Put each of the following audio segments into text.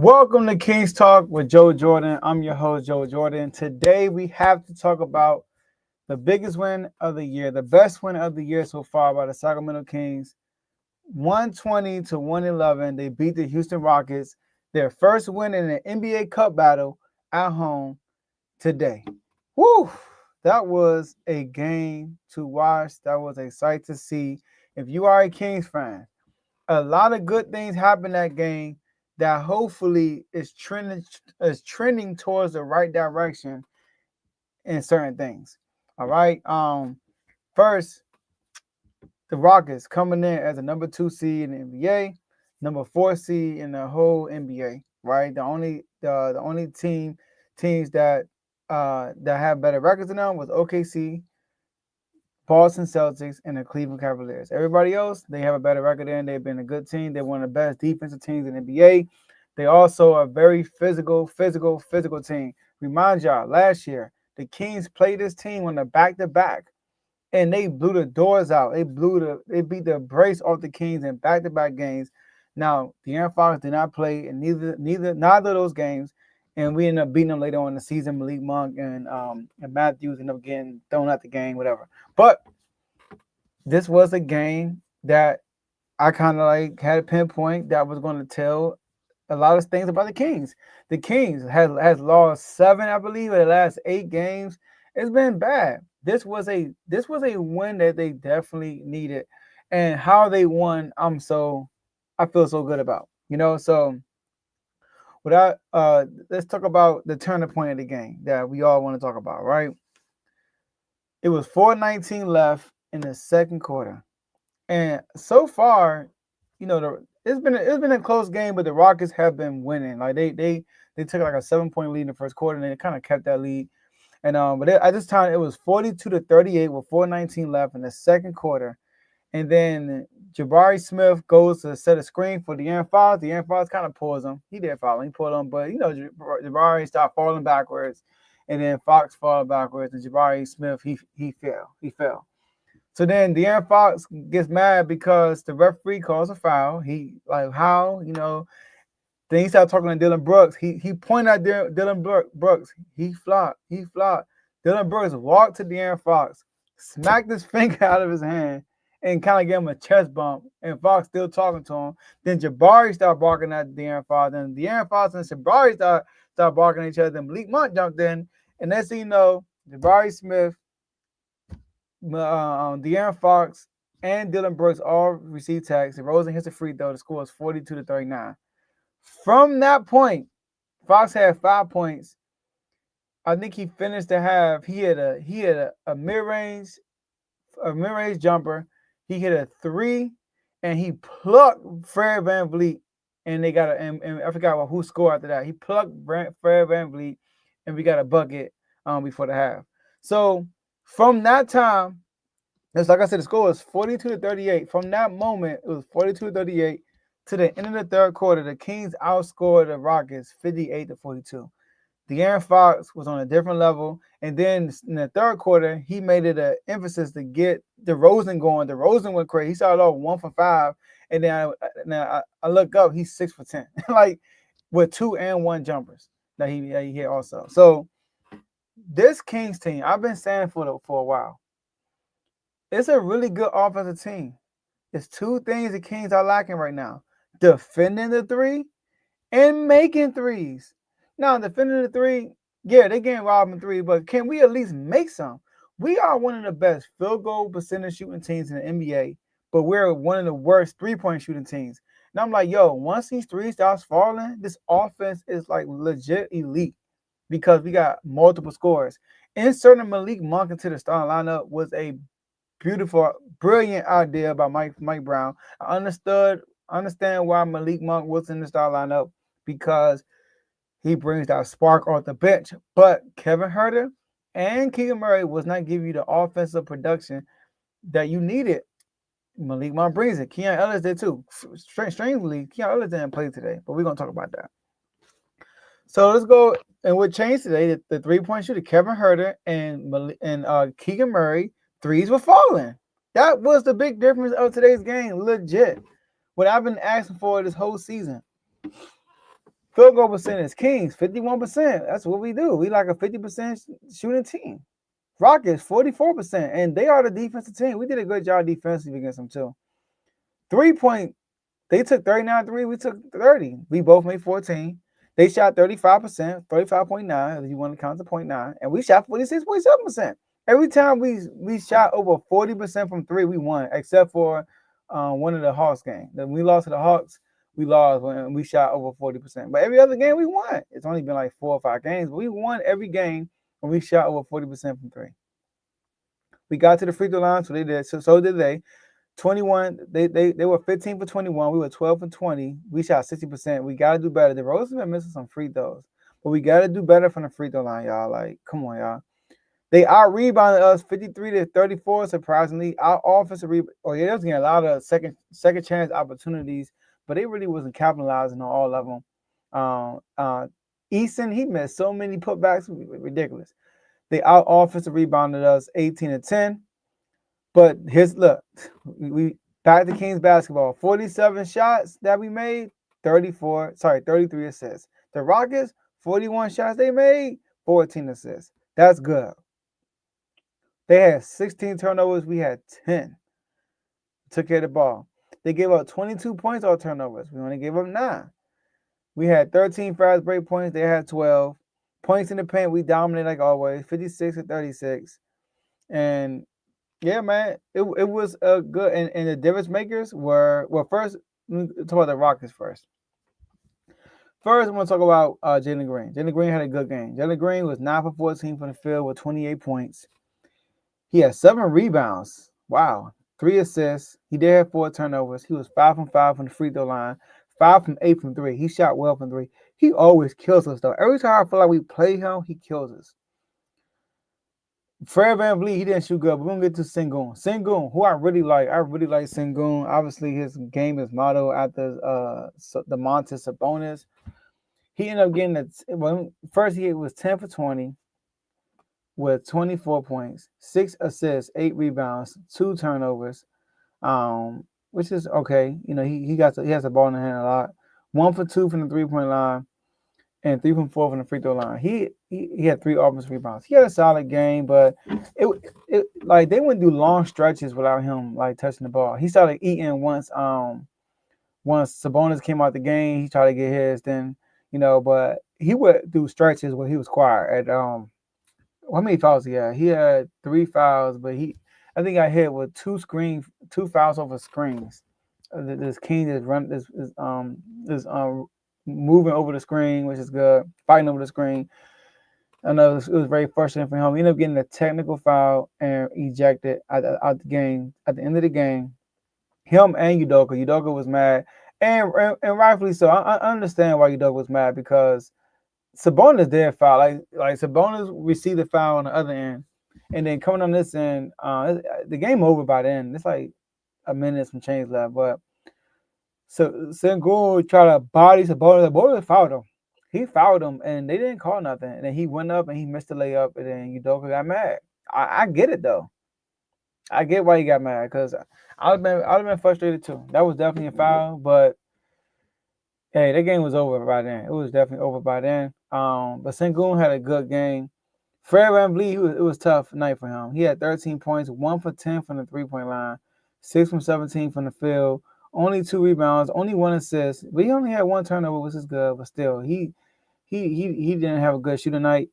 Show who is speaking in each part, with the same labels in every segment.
Speaker 1: Welcome to Kings Talk with Joe Jordan. I'm your host, Joe Jordan. Today we have to talk about the biggest win of the year, the best win of the year so far by the Sacramento Kings. 120 to 111. They beat the Houston Rockets. Their first win in an NBA Cup battle at home today. Woo! That was a game to watch. That was a sight to see. If you are a Kings fan, a lot of good things happened that game that hopefully is trending towards the right direction in certain things. All right. First, the Rockets coming in as a number 2 seed in the NBA, number 4 seed in the whole NBA. Right. The only teams that have better records than them was OKC, Boston Celtics, and the Cleveland Cavaliers. Everybody else, they have a better record than. They've been a good team. They're one of the best defensive teams in the NBA. They also are a very physical team. Remind y'all, last year, the Kings played this team on the back-to-back, and they blew the doors out. They beat the brace off the Kings in back-to-back games. Now, De'Aaron Fox did not play in neither of those games, and we ended up beating them later on in the season. Malik Monk and Matthews ended up getting thrown out the game, whatever. But this was a game that I kind of like had a pinpoint that was going to tell a lot of things about the Kings. The Kings has lost 7, I believe, of the last 8 games. It's been bad. This was a win that they definitely needed, and how they won, I feel so good about. So let's talk about the turning point of the game that we all want to talk about, right? It was 4:19 left in the second quarter, and so far, it's been a close game, but the Rockets have been winning. Like they took like a 7-point lead in the first quarter, and they kind of kept that lead. And but at this time, it was 42-38 with 4:19 left in the second quarter. And then Jabari Smith goes to set a screen for De'Aaron Fox. De'Aaron Fox kind of pulls him. He did foul him. He pulled him, but Jabari stopped falling backwards, and then Fox fell backwards, and Jabari Smith he fell. He fell. So then De'Aaron Fox gets mad because the referee calls a foul. He like how Then he started talking to Dylan Brooks. He pointed at Dylan Brooks. He flopped. Dylan Brooks walked to De'Aaron Fox, smacked his finger out of his hand, and kind of gave him a chest bump. And Fox still talking to him. Then Jabari started barking at De'Aaron Fox. Then De'Aaron Fox and Jabari started barking at each other. Then Malik Monk jumped in. And next thing you know, Jabari Smith, De'Aaron Fox, and Dylan Brooks all received tags. DeRozan hits a free throw. The score is 42-39. From that point, Fox had 5 points. I think he finished the half. He had a mid-range jumper. He hit a 3, and he plucked Fred VanVleet, and they got and I forgot who scored after that. He plucked Fred VanVleet, and we got a bucket before the half. So from that time, it's like I said, the score was 42-38. From that moment, it was 42-38 to the end of the third quarter. The Kings outscored the Rockets 58-42. De'Aaron Fox was on a different level, and then in the third quarter, he made it an emphasis to get DeRozan going. DeRozan went crazy. He started off 1 for 5, and then I look up, he's 6 for 10, like with 2 and 1 jumpers that he hit also. So this Kings team, I've been saying for a while, it's a really good offensive team. It's 2 things the Kings are lacking right now: defending the 3 and making threes. Now, defending the 3, yeah, they getting robbed in 3, but can we at least make some? We are one of the best field goal percentage shooting teams in the NBA, but we're one of the worst 3-point shooting teams. And I'm like, once these 3s starts falling, this offense is like legit elite because we got multiple scores. Inserting Malik Monk into the starting lineup was a beautiful, brilliant idea by Mike Brown. I understand why Malik Monk was in the starting lineup, because he brings that spark off the bench. But Kevin Huerter and Keegan Murray was not giving you the offensive production that you needed. Malik Monk brings it. Keon Ellis did too. Strangely, Keon Ellis didn't play today, but we're going to talk about that. So let's go. And what changed today, the 3-point shooter, Kevin Huerter and Keegan Murray, 3s were falling. That was the big difference of today's game, legit. What I've been asking for this whole season. Field goal percentage, Kings, 51%. That's what we do. We like a 50% shooting team. Rockets, 44%. And they are the defensive team. We did a good job defensively against them, too. 3-point, they took 39 3. We took 30. We both made 14. They shot 35%, 35.9, if you want to count the 0.9. And we shot 46.7%. Every time we shot over 40% from three, we won, except for one of the Hawks games. Then we lost to the Hawks. We lost when we shot over 40%. But every other game we won. It's only been like 4 or 5 games, but we won every game when we shot over 40% from three. We got to the free throw line, so they did. So did they. 21. They were 15 for 21. We were 12 for 20. We shot 60%. We gotta do better. The Rose has been missing some free throws, but we gotta do better from the free throw line, y'all. Like, come on, y'all. They out rebounded us 53 to 34. Surprisingly, our offensive rebound. Oh yeah, they was getting a lot of second chance opportunities, but they really wasn't capitalizing on all of them. Easton, he missed so many putbacks, ridiculous. They out offensive rebounded us 18 to 10. But we back to Kings basketball. 47 shots that we made, 33 assists. The Rockets, 41 shots they made, 14 assists. That's good. They had 16 turnovers. We had 10. Took care of the ball. They gave up 22 points on turnovers. We only gave up 9. We had 13 fast break points. They had 12. Points in the paint, we dominated like always, 56 to 36. And yeah, man, it was a good. And the difference makers were, well, first, let me talk about the Rockets first. First, I'm going to talk about Jalen Green. Jalen Green had a good game. Jalen Green was 9 for 14 from the field with 28 points. He had 7 rebounds. Wow. 3 assists. He did have 4 turnovers. He was 5 from 5 from the free throw line. 5 from 8 from 3. He shot well from 3. He always kills us, though. Every time I feel like we play him, he kills us. Fred VanVleet, he didn't shoot good, but we're going to get to Sengun. Sengun, who I really like. I really like Sengun. Obviously, his game is modeled after the Montes Sabonis. He ended up getting first he was 10 for 20 with 24 points, 6 assists, 8 rebounds, 2 turnovers, which is okay. You know, he has the ball in the hand a lot. 1 for 2 from the 3-point line and 3 from 4 from the free throw line. He had 3 offensive rebounds. He had a solid game, but it like they wouldn't do long stretches without him like touching the ball. He started eating once Sabonis came out the game. He tried to get his, then but he would do stretches when he was quiet. At how many fouls he had? He had 3 fouls, but I think I hit with 2 fouls over screens. This King is moving over the screen, which is good. Fighting over the screen. I know it was very frustrating for him. He ended up getting a technical foul and ejected out the game. At the end of the game, him and Udoka. Udoka was mad, and rightfully so. I understand why Udoka was mad because Sabonis did foul. Like Sabonis received the foul on the other end, and then coming on this end, the game over by then. It's like a minute and some change left, but so Sengun tried to body Sabonis. Sabonis fouled him. He fouled him, and they didn't call nothing. And then he went up and he missed the layup, and then Udoka got mad. I get it though. I get why he got mad because I'd have been frustrated too. That was definitely a foul, but hey, that game was over by then. It was definitely over by then. But Sengun had a good game. Fred VanVleet, it was tough night for him. He had 13 points, 1 for 10 from the 3-point line, 6 from 17 from the field, only 2 rebounds, only 1 assist. But he only had 1 turnover, which is good. But still, he didn't have a good shooting night.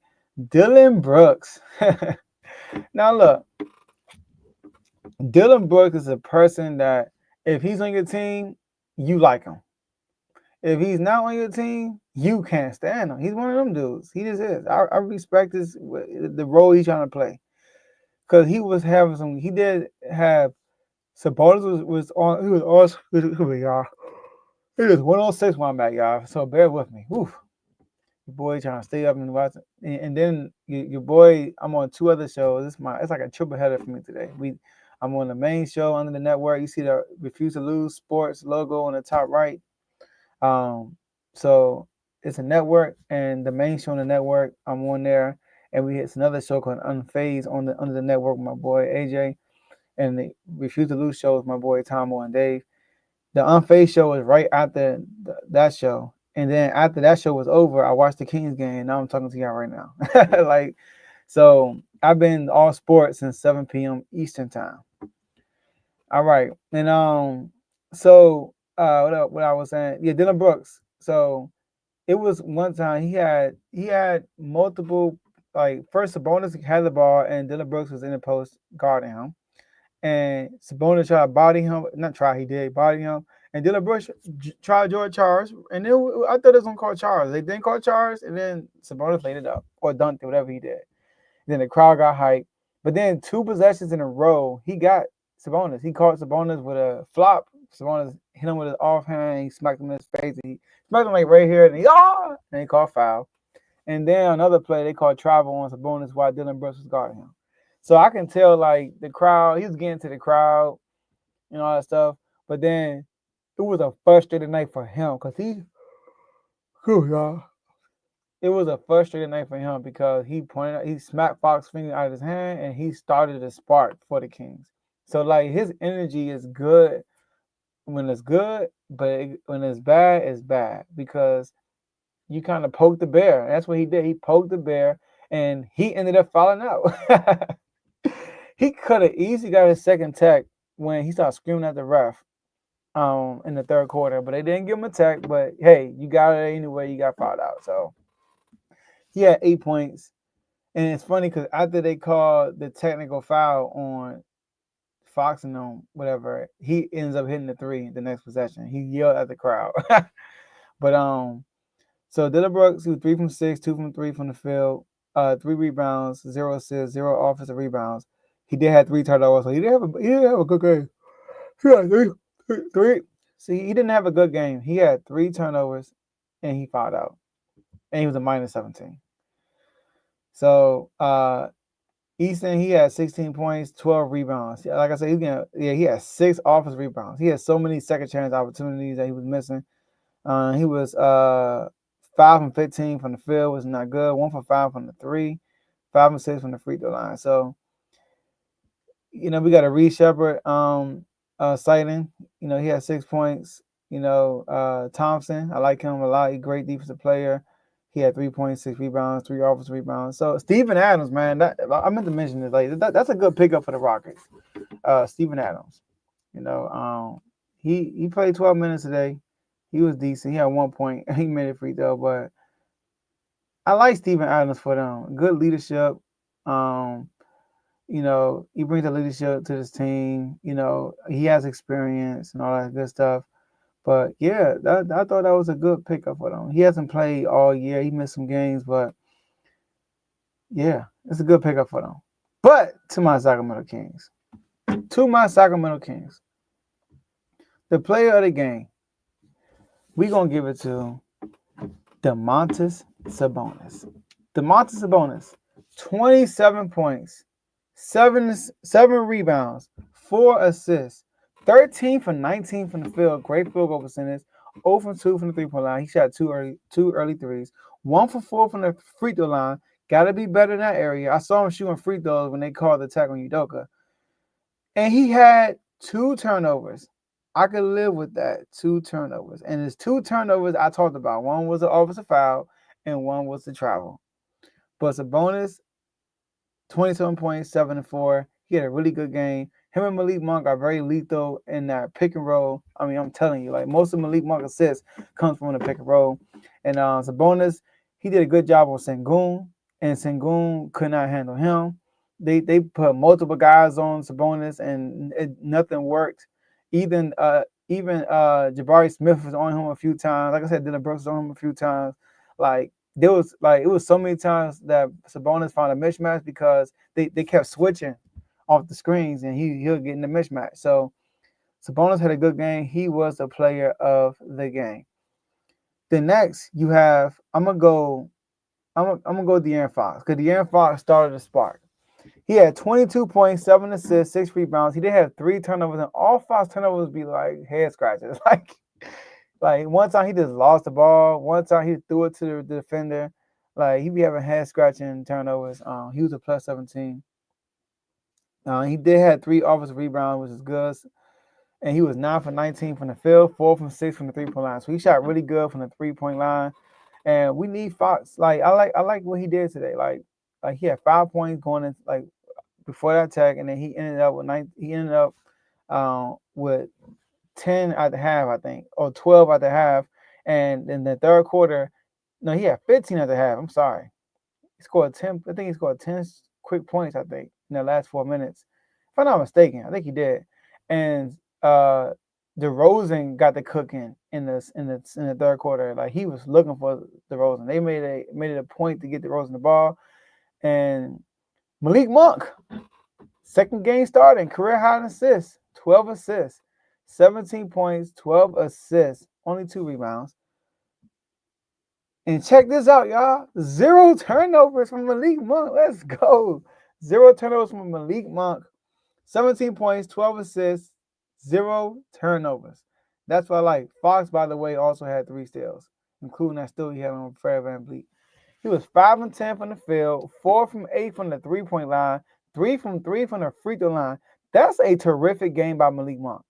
Speaker 1: Dillon Brooks. Now look, Dillon Brooks is a person that if he's on your team, you like him. If he's not on your team, you can't stand him. He's one of them dudes. He just is. I respect the role he's trying to play. Because he was having some, he did have, Sabonis was on, he was also, y'all. It is 106 when I'm back, y'all. So bear with me. Whew. Your boy trying to stay up and watch. And then your boy, I'm on 2 other shows. It's like a triple header for me today. I'm on the main show under the network. You see the Refuse to Lose Sports logo on the top right. So it's a network, and the main show on the network, I'm on there, and it's another show called Unfazed under the network with my boy AJ, and the Refuse to Lose show with my boy Tomo and Dave. The Unfazed show is right after that show, And then after that show was over, I watched the Kings game. Now I'm talking to y'all right now. Like, so I've been all sports since 7 p.m. Eastern time. All right. And so what I was saying, yeah, Dylan Brooks. So it was one time he had multiple, like, first Sabonis had the ball and Dylan Brooks was in the post guarding him. And Sabonis tried to body him, not try, he did body him. And Dylan Brooks tried George Charles, and I thought it was gonna call Charles. They didn't call Charles, and then Sabonis laid it up or dunked it, whatever he did. Then the crowd got hyped. But then 2 possessions in a row, he got Sabonis. He caught Sabonis with a flop. Sabonis hit him with his offhand. He smacked him in his face. He smacked him like right here, and he called foul. And then another play, they called travel on Sabonis while Dylan Brooks was guarding him. So I can tell, like, the crowd, he was getting to the crowd and all that stuff. But then it was a frustrated night for him because y'all. It was a frustrating night for him because he smacked Fox's finger out of his hand and he started a spark for the Kings. So, like, his energy is good when it's good, but when it's bad because you kind of poked the bear. That's what he did. He poked the bear and he ended up falling out. He could have easily got his second tech when he started screaming at the ref in the third quarter, but they didn't give him a tech. But hey, you got it anyway. You got fouled out. So he had 8 points. And it's funny because after they called the technical foul on Fox and them, whatever, he ends up hitting the three the next possession. He yelled at the crowd. But so Dylan Brooks, he was 3 from 6, 2 from 3 from the field, 3 rebounds, 0 assists, 0 offensive rebounds. He did have 3 turnovers, so he didn't have a good game. He had three. See, he didn't have a good game. He had 3 turnovers, and he fouled out, and he was a minus 17. So Easton, he had 16 points, 12 rebounds. Like I said, he had 6 offensive rebounds. He had so many second chance opportunities that he was missing. He was 5 from 15 from the field, was not good. 1 for 5 from the 3, 5 from 6 from the free throw line. So, we got a Reed Shepard sighting. He had 6 points. Thompson, I like him a lot. He's a great defensive player. He had 3 points, 6 rebounds, 3 offensive rebounds. So Steven Adams, man, I meant to mention this. Like that's a good pickup for the Rockets. Steven Adams, he played 12 minutes today. He was decent. He had 1 point. He made it free throw, but I like Steven Adams for them. Good leadership. He brings the leadership to this team. He has experience and all that good stuff. But yeah, I thought that was a good pickup for them. He hasn't played all year. He missed some games, but yeah, it's a good pickup for them. But to my Sacramento Kings, the player of the game, we're going to give it to Domantas Sabonis. 27 points, 7 rebounds, 4 assists, 13 for 19 from the field, great field goal percentage, 0 from 2 from the three-point line. He shot two early threes, 1 for 4 from the free throw line. Got to be better in that area. I saw him shooting free throws when they called the attack on Udoka. And he had 2 turnovers. I could live with that, 2 turnovers. And his 2 turnovers I talked about. One was an offensive foul and one was the travel. But Sabonis, 27 points, 7 and 4. He had a really good game. Him and Malik Monk are very lethal in that pick and roll. I mean, I'm telling you, like, most of Malik Monk assists comes from the pick and roll. And Sabonis, he did a good job on Sengun, and Sengun could not handle him. They put multiple guys on Sabonis, and nothing worked. Even Jabari Smith was on him a few times. Like I said, Dylan Brooks was on him a few times. Like, it was so many times that Sabonis found a mismatch because they kept switching off the screens and he'll get in the mismatch. So Sabonis had a good game. He was the player of the game. Then next you have I'm gonna go De'Aaron Fox because De'Aaron Fox started the spark. He had 22 points, 7 assists, 6 rebounds. He did have 3 turnovers, and all 5 turnovers be like head scratches. Like one time he just lost the ball. One time he threw it to the defender. Like he be having head scratching turnovers. He was a plus 17. He did have 3 offensive rebounds, which is good. And he was 9 for 19 from the field, 4 from 6 from the 3-point line. So he shot really good from the 3-point line. And we need Fox. Like I like what he did today. Like he had 5 points going in like before that tag, and then he ended up with with 10 at the half, I think, or 12 at the half. And in the third quarter, no, he had 15 at the half. I'm sorry. He scored 10. I think he scored 10 quick points, I think, in the last 4 minutes. If I'm not mistaken, I think he did. And DeRozan got the cooking in the third quarter. Like he was looking for DeRozan. They made it a point to get DeRozan the ball. And Malik Monk, second game starting, career high in assists, 12 assists, 17 points, 12 assists, only 2 rebounds. And check this out, y'all. 0 turnovers from Malik Monk. Let's go. 0 turnovers from Malik Monk. 17 points, 12 assists, 0 turnovers. That's what I like. Fox, by the way, also had 3 steals, including that steal he had on Fred VanVleet. He was 5 and 10 from the field, 4 from 8 from the 3-point line, 3 from 3 from the free throw line. That's a terrific game by Malik Monk.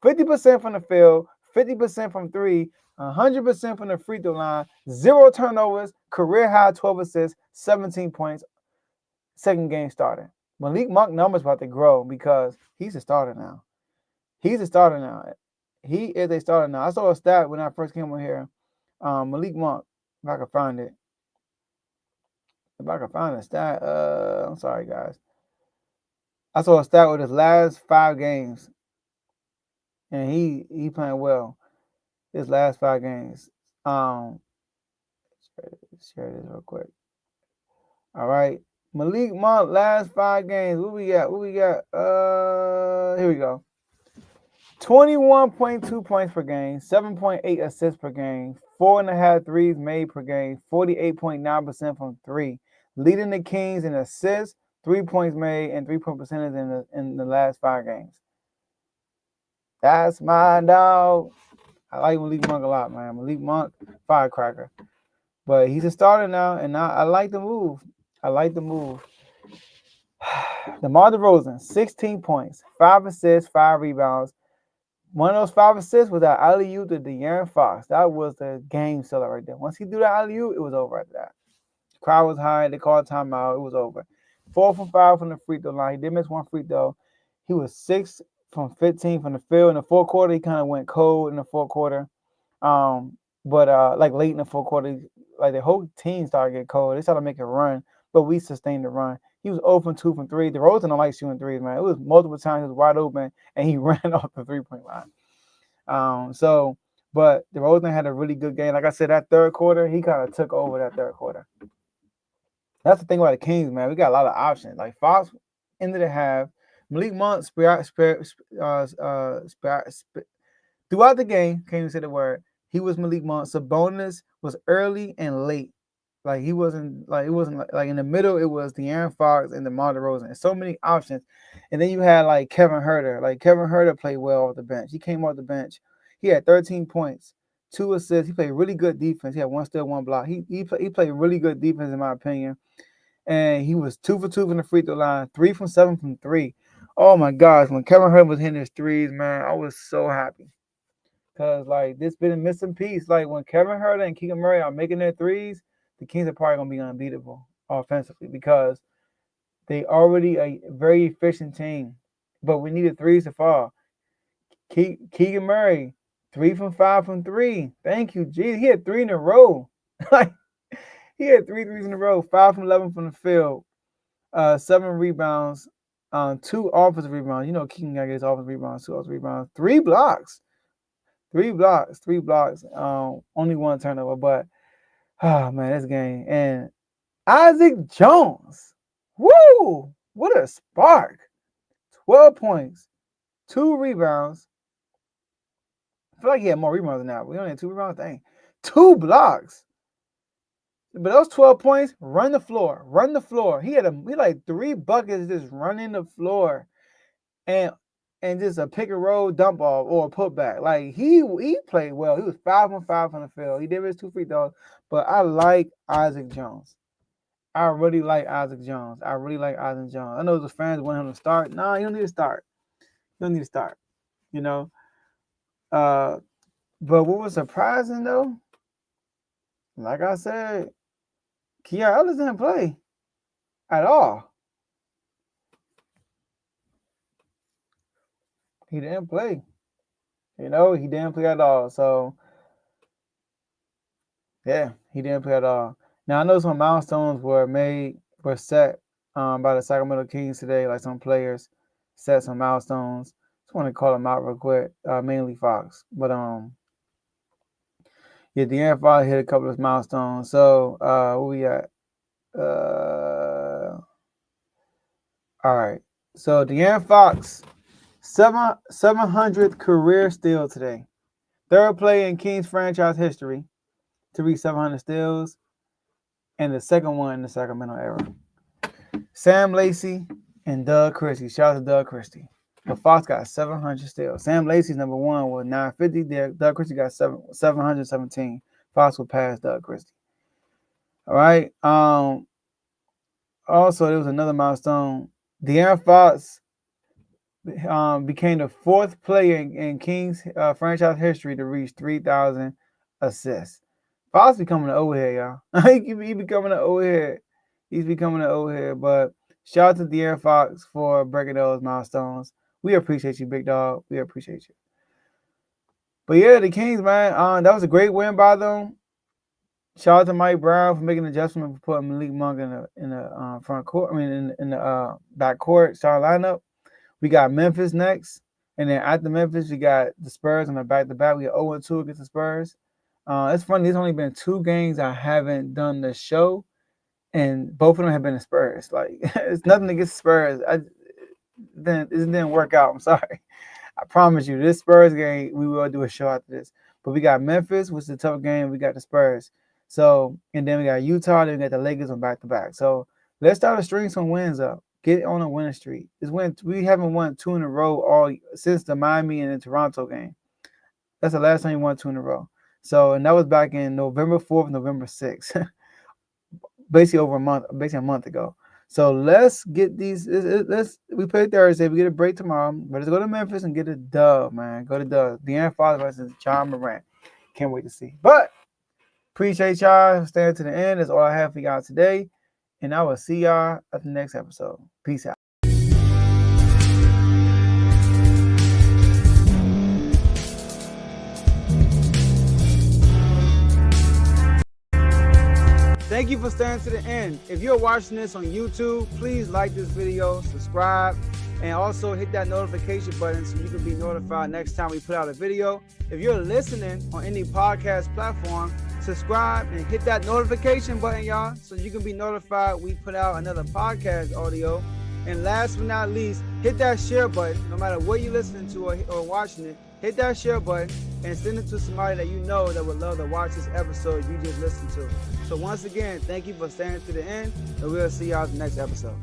Speaker 1: 50% from the field, 50% from 3, 100% from the free throw line, 0 turnovers, career high 12 assists, 17 points, second game starting. Malik Monk numbers about to grow because he's a starter now. He's a starter now. He is a starter now. I saw a stat when I first came on here. Malik Monk, if I can find it. If I can find a stat, I'm sorry, guys. I saw a stat with his last 5 games, and he playing well. His last 5 games. Share this real quick. All right. Malik Monk, last 5 games. What we got? Here we go. 21.2 points per game, 7.8 assists per game, 4.5 threes made per game, 48.9% from 3. Leading the Kings in assists, 3 points made, and 3-point percentage in the last 5 games. That's my dog. I like Malik Monk a lot, man. Malik Monk, firecracker. But he's a starter now, and I like the move. DeMar DeRozan, 16 points, 5 assists, 5 rebounds. One of those 5 assists was that alley-oop to De'Aaron Fox. That was the game seller right there. Once he threw that alley-oop, it was over after that. The crowd was high. They called timeout. It was over. 4 from 5 from the free throw line. He did miss 1 free throw. He was 6 from 15 from the field. In the fourth quarter, he kind of went cold in the fourth quarter. But like late in the fourth quarter, like the whole team started to get cold. They started to make a run, but we sustained the run. He was 0 from 2 from 3. DeRozan don't like shooting threes, man. It was multiple times he was wide open, and he ran off the 3-point line. But DeRozan had a really good game. Like I said, that third quarter, he kind of took over that third quarter. That's the thing about the Kings, man. We got a lot of options. Like Fox, ended the half. Malik Monk throughout the game, can't even say the word. He was Malik Monk. Sabonis was early and late. Like it wasn't like in the middle. It was De'Aaron Fox and DeMar DeRozan. And so many options. And then you had like Kevin Huerter. Like Kevin Huerter played well off the bench. He came off the bench. He had 13 points, 2 assists. He played really good defense. He had 1 steal, 1 block. He played really good defense in my opinion. And he was 2 for 2 from the free throw line, 3 from 7 from 3. Oh my gosh, when Kevin Huerter was hitting his threes, man, I was so happy. Because, like, this been a missing piece. Like, when Kevin Huerter and Keegan Murray are making their threes, the Kings are probably going to be unbeatable offensively because they already a very efficient team. But we needed threes to fall. Keegan Murray, 3 from 5 from 3. Thank you, geez. He had 3 in a row. He had 3 threes in a row, 5 from 11 from the field, 7 rebounds, 2 offensive rebounds. You know, Keegan got his offensive rebounds, 2 offensive rebounds, 3 blocks. 3 blocks. Only 1 turnover, but man, this game. And Isaac Jones. Woo! What a spark. 12 points, 2 rebounds. I feel like he had more rebounds than that. We only had 2 rebounds. Dang. 2 blocks. But those 12 points, run the floor. He had like 3 buckets just running the floor. And just a pick and roll dump off or a putback. Like he played well. He was 5 on 5 on the field. He did his 2 free throws. But I like Isaac Jones. I really like Isaac Jones. I know the fans want him to start. No, you don't need to start. you know. But what was surprising though, like I said, Keon Ellis didn't play at all. He didn't play. He didn't play at all. So yeah, he didn't play at all. Now I know some milestones were set by the Sacramento Kings today. Like some players set some milestones. Just want to call them out real quick. Mainly Fox, but yeah, De'Aaron Fox hit a couple of milestones. So where we at? All right. So De'Aaron Fox, 700th career steal today. Third play in Kings franchise history to reach 700 steals, and the second one in the Sacramento era. Sam Lacey and Doug Christie. Shout out to Doug Christie. But Fox got 700 steals. Sam Lacey's number one was 950. Doug Christie got 717. Fox will pass Doug Christie. All right. Also, there was another milestone. De'Aaron Fox became the fourth player in Kings franchise history to reach 3,000 assists. Fox becoming an old head, y'all. he becoming an old head. He's becoming an old head. But shout out to De'Aaron Fox for breaking those milestones. We appreciate you, big dog. We appreciate you. But yeah, the Kings, man, that was a great win by them. Shout out to Mike Brown for making an adjustment for putting Malik Monk in the front court. I mean, in the back court starting lineup. We got Memphis next, and then after Memphis, we got the Spurs on the back-to-back. We got 0-2 against the Spurs. It's funny. There's only been 2 games I haven't done the show, and both of them have been the Spurs. Like it's nothing against Spurs. It didn't work out. I'm sorry. I promise you, this Spurs game we will do a show after this. But we got Memphis, which is a tough game. We got the Spurs. So and then we got Utah. Then we got the Lakers on back-to-back. So let's start to string some wins up. Get on a winning streak. We haven't won 2 in a row since the Miami and the Toronto game. That's the last time we won 2 in a row. So, and that was back in November 4th, November 6th. basically a month ago. So let's get these. We play Thursday. We get a break tomorrow. But let's go to Memphis and get a dub, man. Go to dub. De'Aaron Fox versus John Morant. Can't wait to see. But appreciate y'all staying to the end. That's all I have for y'all today. And I will see y'all at the next episode. Peace out. Thank you for staying to the end. If you're watching this on YouTube, please like this video, subscribe, and also hit that notification button so you can be notified next time we put out a video. If you're listening on any podcast platform, subscribe and hit that notification button, y'all, so you can be notified we put out another podcast audio. And last but not least, hit that share button. No matter what you're listening to or watching it, hit that share button and send it to somebody that you know that would love to watch this episode you just listened to. So once again, thank you for staying to the end, and we'll see y'all in the next episode.